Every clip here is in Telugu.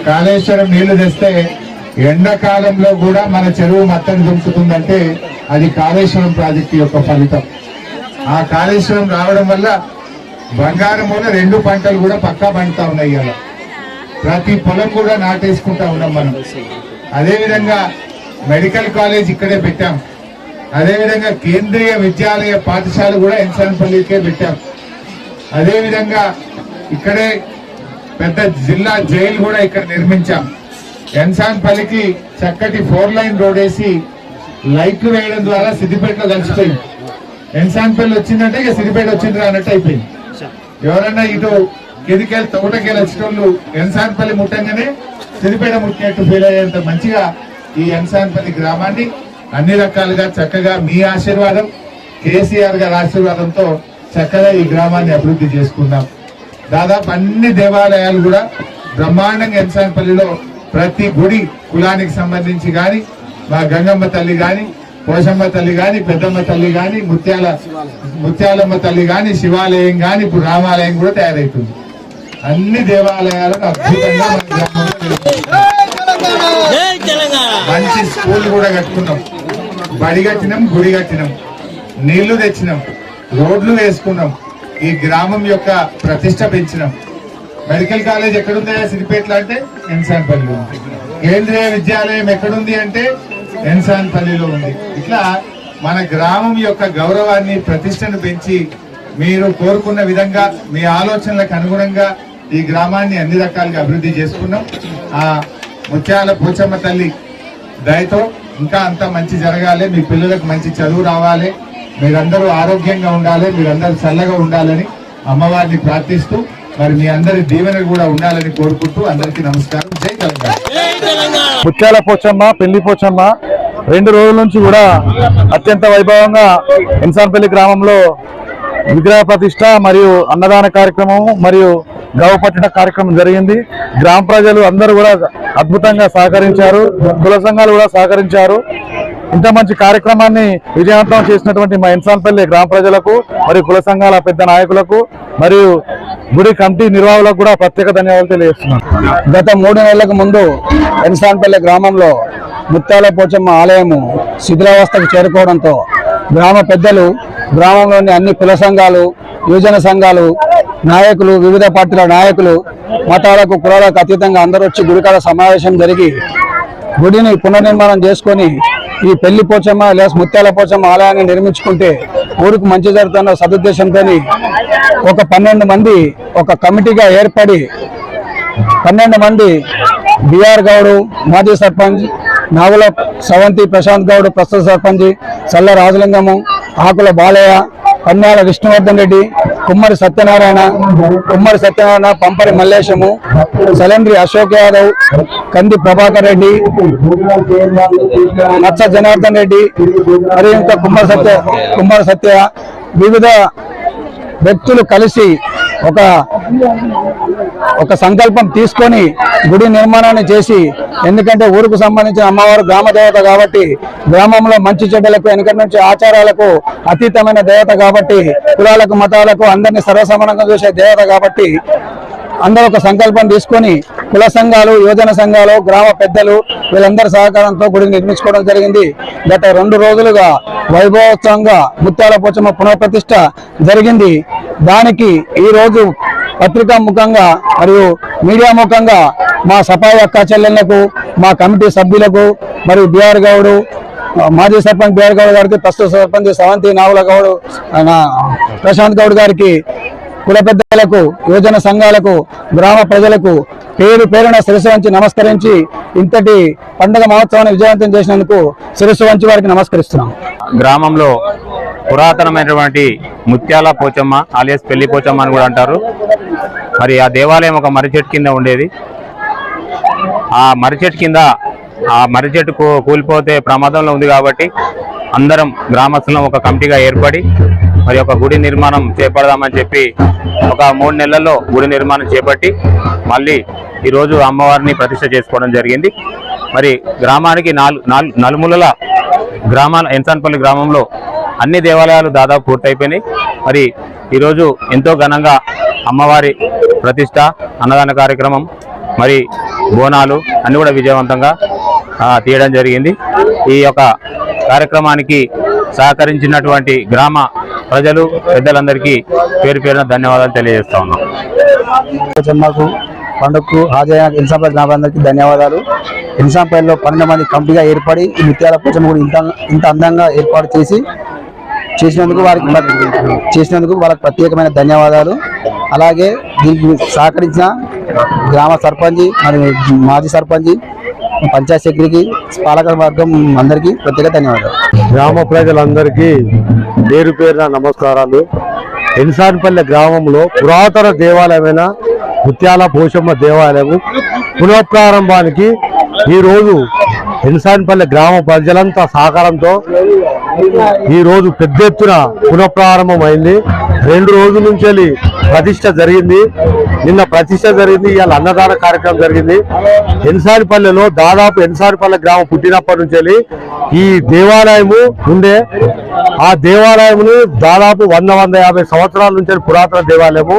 కాళేశ్వరం నీళ్లు తెస్తే ఎండాకాలంలో కూడా మన చెరువు మత్తని దుంకుతుందంటే అది కాళేశ్వరం ప్రాజెక్టు యొక్క ఫలితం. ఆ కాళేశ్వరం రావడం వల్ల బంగారమూల 2 పంటలు కూడా పక్కా పండుతా ఉన్నాయి. ఇలా ప్రతి పొలం కూడా నాటేసుకుంటా ఉన్నాం మనం. అదేవిధంగా మెడికల్ కాలేజ్ ఇక్కడే పెట్టాం. అదేవిధంగా కేంద్రీయ విద్యాలయ పాఠశాల కూడా ఎన్సాన్పల్లికే పెట్టాం. అదేవిధంగా ఇక్కడే పెద్ద జిల్లా జైలు కూడా ఇక్కడ నిర్మించాం. ఎన్సాన్పల్లికి చక్కటి 4 లైన్ రోడ్ వేసి లైట్లు వేయడం ద్వారా సిద్దిపేటలో కలిసిపోయింది. ఎన్సాన్పల్లి వచ్చిందంటే ఇక సిద్దిపేట వచ్చింది అన్నట్టు అయిపోయింది. ఎవరన్నా ఇటు కిందికెళ్ళి తోటకెళ్ళి వచ్చినోళ్ళు ఎన్సాన్పల్లి ముట్టంగానే సిద్దిపేట ముట్టినట్టు ఫీల్ అయ్యేంత మంచిగా ఈ ఎన్సాన్పల్లి గ్రామాన్ని అన్ని రకాలుగా చక్కగా మీ ఆశీర్వాదం, కేసీఆర్ గారి ఆశీర్వాదంతో చక్కగా ఈ గ్రామాన్ని అభివృద్ధి చేసుకున్నాం. దాదాపు అన్ని దేవాలయాలు కూడా బ్రహ్మాండంగా ఎన్సాన్పల్లిలో ప్రతి గుడి కులానికి సంబంధించి గాని, మా గంగమ్మ తల్లి గాని, పోషమ్మ తల్లి గాని, పెద్దమ్మ తల్లి గాని, ముత్యాలమ్మ తల్లి గాని, శివాలయం గాని, ఇప్పుడు రామాలయం కూడా తయారైతుంది. అన్ని దేవాలయాలకు అద్భుతంగా మంచి స్కూల్ కూడా కట్టుకున్నాం, బడి కట్టినాం, గుడి కట్టినాం, నీళ్లు తెచ్చినాం, రోడ్లు వేసుకున్నాం, ఈ గ్రామం యొక్క ప్రతిష్ట పెంచినాం. మెడికల్ కాలేజ్ ఎక్కడుందా సిద్దిపేటలో అంటే ఎన్సాన్పల్లిలో ఉంది. కేంద్రీయ విద్యాలయం ఎక్కడుంది అంటే ఎన్సాన్పల్లిలో ఉంది. ఇట్లా మన గ్రామం యొక్క గౌరవాన్ని, ప్రతిష్టను పెంచి మీరు కోరుకున్న విధంగా మీ ఆలోచనలకు అనుగుణంగా ఈ గ్రామాన్ని అన్ని రకాలుగా అభివృద్ధి చేసుకున్నాం. ఆ ముత్యాల పోచమ్మ తల్లి దయతో ఇంకా అంతా మంచి జరగాలి, మీ పిల్లలకు మంచి చదువు రావాలి, మీరందరూ ఆరోగ్యంగా ఉండాలి, మీరందరూ చల్లగా ఉండాలని అమ్మవారిని ప్రార్థిస్తూ మరి మీ అందరి దీవెన కూడా ఉండాలని కోరుకుంటూ అందరికీ నమస్కారం. జై తెలంగాణ. ముత్యాల పోచమ్మ, పెళ్లి పోచమ్మ 2 రోజుల నుంచి కూడా అత్యంత వైభవంగా ఎన్సాన్పల్లి గ్రామంలో విగ్రహ ప్రతిష్ట మరియు అన్నదాన కార్యక్రమం మరియు గవ పట్టణ కార్యక్రమం జరిగింది. గ్రామ ప్రజలు అందరూ కూడా అద్భుతంగా సహకరించారు, కుల సంఘాలు కూడా సహకరించారు. ఇంత మంచి కార్యక్రమాన్ని విజయవంతం చేసినటువంటి మా ఎన్సాన్పల్లి గ్రామ ప్రజలకు మరియు కుల సంఘాల పెద్ద నాయకులకు మరియు గుడి కమిటీ నిర్వాహకులకు కూడా ప్రత్యేక ధన్యవాదాలు తెలియజేస్తున్నాను. గత 3 నెలలకు ముందు ఎన్సాన్పల్లి గ్రామంలో ముత్యాల పోచమ్మ ఆలయము శిథిలావస్థకు చేరుకోవడంతో గ్రామ పెద్దలు, గ్రామంలోని అన్ని కుల సంఘాలు, యువజన సంఘాలు నాయకులు, వివిధ పార్టీల నాయకులు, మతాలకు కులాలకు అతీతంగా అందరూ వచ్చి గుడికాడ సమావేశం జరిగి గుడిని పునర్నిర్మాణం చేసుకొని ఈ పెళ్లి పోచమ్మ లేదా ముత్యాల పోచమ్మ ఆలయాన్ని నిర్మించుకుంటే ఊరికి మంచి జరుగుతున్న సదుద్దేశంతో ఒక 12 మంది ఒక కమిటీగా ఏర్పడి 12 మంది బిఆర్ గౌడ్ మాజీ సర్పంచ్, నాగుల సవంతి ప్రశాంత్ గౌడ్ ప్రస్తుత సర్పంచ్, చల్ల రాజలింగము, ఆకుల బాలయ్య, పన్యాల విష్ణువర్ధన్ రెడ్డి, కుమ్మరి సత్యనారాయణ, పంపరి మల్లేశము, సలేంద్రి అశోక్ యాదవ్, కంది ప్రభాకర్ రెడ్డి, మత్స జనార్దన్ రెడ్డి మరియు ఇంకా కుమ్మరి సత్య వివిధ వ్యక్తులు కలిసి ఒక సంకల్పం తీసుకొని గుడి నిర్మాణాన్ని చేసి, ఎందుకంటే ఊరుకు సంబంధించిన అమ్మవారు గ్రామ దేవత కాబట్టి, గ్రామంలో మంచి చెడ్డలకు వెనుకటి నుంచి ఆచారాలకు అతీతమైన దేవత కాబట్టి, కులాలకు మతాలకు అందరినీ సర్వసమానంగా చూసే దేవత కాబట్టి అందరూ ఒక సంకల్పం తీసుకొని కుల సంఘాలు, యువజన సంఘాలు, గ్రామ పెద్దలు వీళ్ళందరి సహకారంతో గుడిని నిర్మించుకోవడం జరిగింది. గత 2 రోజులుగా వైభవోత్సవంగా ముత్యాల పోచమ్మ పునఃప్రతిష్ఠ జరిగింది. దానికి ఈరోజు పత్రికా ముఖంగా మరియు మీడియా ముఖంగా మా సపాయి అక్క చెల్లెళ్లకు, మా కమిటీ సభ్యులకు మరియు బిఆర్ గౌడ్ మాజీ సర్పంచ్ బిఆర్ గౌడ్ గారికి, ప్రస్తుత సర్పంచ్ సవంతి నాగుల గౌడ్ ప్రశాంత్ గౌడ్ గారికి, కుల పెద్దలకు, యువజన సంఘాలకు, గ్రామ ప్రజలకు పేరు పేరున శిరస్సు వంచి నమస్కరించి ఇంతటి పండుగ మహోత్సవాన్ని విజయవంతం చేసినందుకు శిరస్సు వంచి వారికి నమస్కరిస్తున్నాం. గ్రామంలో పురాతనమైనటువంటి ముత్యాల పోచమ్మ ఆలియాస్ పెళ్లి పోచమ్మ అని కూడా అంటారు. మరి ఆ దేవాలయం ఒక మర్రి చెట్టు కింద ఉండేది. ఆ మర్రి చెట్టు కింద ఆ మర్రి చెట్టు కూలిపోతే ప్రమాదంలో ఉంది కాబట్టి అందరం గ్రామస్తులం ఒక కమిటీగా ఏర్పడి మరి ఒక గుడి నిర్మాణం చేపడదామని చెప్పి ఒక 3 నెలల్లో గుడి నిర్మాణం చేపట్టి మళ్ళీ ఈరోజు అమ్మవారిని ప్రతిష్ఠ చేసుకోవడం జరిగింది. మరి గ్రామానికి నలుమూలల ఎన్సాన్పల్లి గ్రామంలో అన్ని దేవాలయాలు దాదాపు పూర్తయిపోయినాయి. మరి ఈరోజు ఎంతో ఘనంగా అమ్మవారి ప్రతిష్ఠ, అన్నదాన కార్యక్రమం మరి బోనాలు అన్ని కూడా విజయవంతంగా తీయడం జరిగింది. ఈ యొక్క కార్యక్రమానికి సహకరించినటువంటి గ్రామ ప్రజలు పెద్దలందరికీ పేరు పేరున ధన్యవాదాలు తెలియజేస్తా ఉన్నాం. పోచమ్మకు పండుగకు హాజరైన ఇన్సాంపల్లి గ్రామాలందరికీ ధన్యవాదాలు. ఇన్సాంపల్లిలో 12 మంది కమిటీగా ఏర్పడి ఈ ముత్యాల పోచమ్మ కూడా ఇంత అందంగా ఏర్పాటు చేసినందుకు వాళ్ళకి ప్రత్యేకమైన ధన్యవాదాలు. అలాగే దీనికి సహకరించిన గ్రామ సర్పంచ్ మరియు మాజీ సర్పంచ్, పంచాయత్ సెక్రటరీకి, పాలక వర్గం అందరికీ ప్రత్యేక ధన్యవాదాలు. గ్రామ ప్రజలందరికీ పేరు పేరున నమస్కారాలు. ఇన్సాన్పల్లి గ్రామంలో పురాతన దేవాలయమైన ముత్యాల పోచమ్మ దేవాలయం పునఃప్రారంభానికి ఈరోజు ఇన్సాన్పల్లి గ్రామ ప్రజలంతా సహకారంతో ఈరోజు పెద్ద ఎత్తున పునఃప్రారంభం అయింది. 2 రోజుల నుంచి ప్రతిష్ట జరిగింది. నిన్న ప్రతిష్ట జరిగింది, ఇవాళ అన్నదాన కార్యక్రమం జరిగింది. ఇన్సాన్పల్లిలో దాదాపు ఇన్సాన్పల్లి గ్రామం పుట్టినప్పటి నుంచి ఈ దేవాలయము ఉండే. ఆ దేవాలయమును దాదాపు 100-150 సంవత్సరాల నుంచి పురాతన దేవాలయము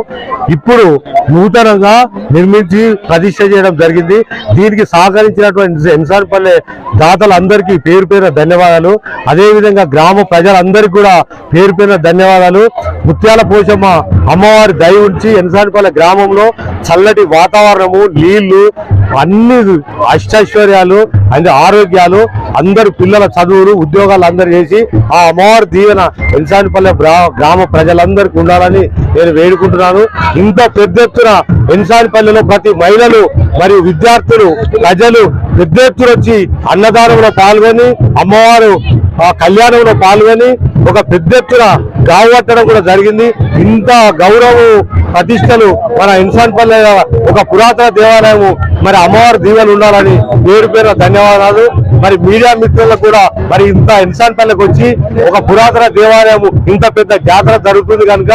ఇప్పుడు నూతనంగా నిర్మించి ప్రతిష్ట చేయడం జరిగింది. దీనికి సహకరించినటువంటి ఇన్సాన్పల్లి దాతలందరికీ పేరు పేరున ధన్యవాదాలు. అదేవిధంగా గ్రామ ప్రజలందరికీ కూడా పేరు పేరున ధన్యవాదాలు. ముత్యాల పోచమ్మ అమ్మవారి దయ ఉంచి ఇన్సాన్పల్లి గ్రామంలో చల్లటి వాతావరణము, నీళ్లు, అన్ని అష్టైశ్వర్యాలు, అన్ని ఆరోగ్యాలు, అందరు పిల్లల చదువులు, ఉద్యోగాలు అందరూ చేసి ఆ అమ్మవారి దీవెన ఇన్సాన్పల్లి గ్రామ ప్రజలందరికీ ఉండాలని నేను వేడుకుంటున్నాను. ఇంత పెద్ద ఎత్తున ఇన్సాన్పల్లిలో ప్రతి మహిళలు మరియు విద్యార్థులు, ప్రజలు పెద్ద ఎత్తున వచ్చి అన్నదానంలో పాల్గొని అమ్మవారు కళ్యాణంలో పాల్గొని ఒక పెద్ద ఎత్తున గావట్టడం కూడా జరిగింది. ఇంత గౌరవం ప్రతిష్టలు మన ఇన్సాన్పల్లి ఒక పురాతన దేవాలయము మరి అమ్మవారి దీవెనలు ఉండాలని పేరు పేరు ధన్యవాదాలు. మరి మీడియా మిత్రులకు కూడా మరి ఇంత ఇన్సాన్పల్లికి వచ్చి ఒక పురాతన దేవాలయము ఇంత పెద్ద జాతర జరుగుతుంది కనుక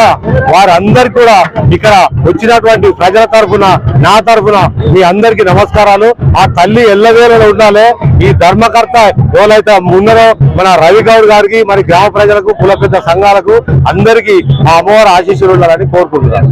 వారందరికీ కూడా ఇక్కడ వచ్చినటువంటి ప్రజల తరఫున, నా తరఫున మీ అందరికీ నమస్కారాలు. ఆ తల్లి ఎల్లవేళలో ఉండాలి. ఈ ధర్మకర్త ఎవరైతే ఉన్నారో మన రవి గౌడ్ గారికి, మరి గ్రామ ప్రజలకు, కుల పెద్ద సంఘాలకు అందరికీ ఆ అమ్మవారి ఆశీస్సులు ఉండాలని కోరుకుంటున్నాను.